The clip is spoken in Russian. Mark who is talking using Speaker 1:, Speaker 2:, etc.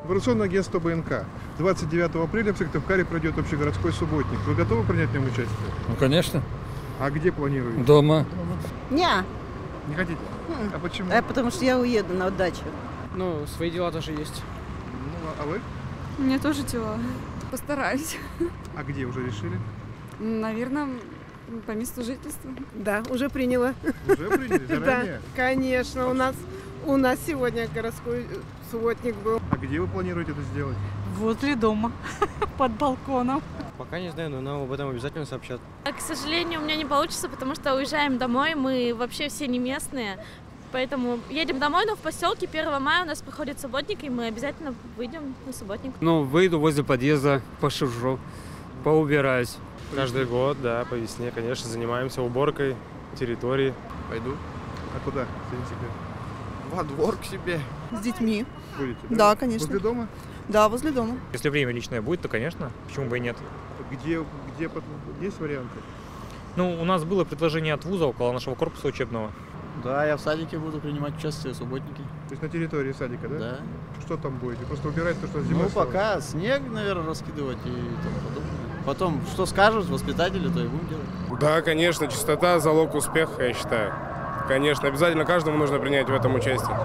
Speaker 1: Информационное агентство БНК. 29 апреля в Сыктывкаре пройдет общегородской субботник. Вы готовы принять в нем участие?
Speaker 2: Ну, конечно.
Speaker 1: А где планируете?
Speaker 2: Дома.
Speaker 3: Не,
Speaker 1: Не хотите? А почему?
Speaker 3: потому что я уеду на дачу.
Speaker 4: Ну, свои дела тоже есть.
Speaker 1: Ну, а вы?
Speaker 5: У меня тоже дела. Постараюсь.
Speaker 1: А где уже решили?
Speaker 5: Наверное, по месту жительства.
Speaker 6: Да, уже приняла.
Speaker 1: Уже приняли? Заранее?
Speaker 6: Конечно, у нас сегодня городской субботник был.
Speaker 1: А где вы планируете это сделать?
Speaker 7: Возле дома, под балконом.
Speaker 4: Пока не знаю, но нам об этом обязательно сообщат.
Speaker 8: К сожалению, у меня не получится, потому что уезжаем домой, мы вообще все не местные. Поэтому едем домой, но в поселке 1 мая у нас проходит субботник, и мы обязательно выйдем на субботник.
Speaker 9: Ну, выйду возле подъезда, пошужу, поубираюсь.
Speaker 10: Каждый год, да, по весне, конечно, занимаемся уборкой территории.
Speaker 1: Пойду. А куда? Если не секрет?
Speaker 4: Во двор к себе.
Speaker 6: С детьми.
Speaker 1: Будете?
Speaker 6: Да, конечно.
Speaker 1: Возле дома?
Speaker 6: Да, возле дома.
Speaker 11: Если время личное будет, то, конечно, почему бы и нет.
Speaker 1: Где есть варианты?
Speaker 11: Ну, у нас было предложение от вуза около нашего корпуса учебного.
Speaker 12: Да, я в садике буду принимать участие в субботнике.
Speaker 1: То есть на территории садика, да?
Speaker 12: Да.
Speaker 1: Что там будете? Просто убирать то, что зимой
Speaker 12: Ну,
Speaker 1: осталось?
Speaker 12: пока снег, наверное, раскидывать и тому подобное. Потом, что скажут воспитатели, то и будем делать.
Speaker 10: Да, конечно, чистота – залог успеха, я считаю. Конечно, обязательно каждому нужно принять в этом участие.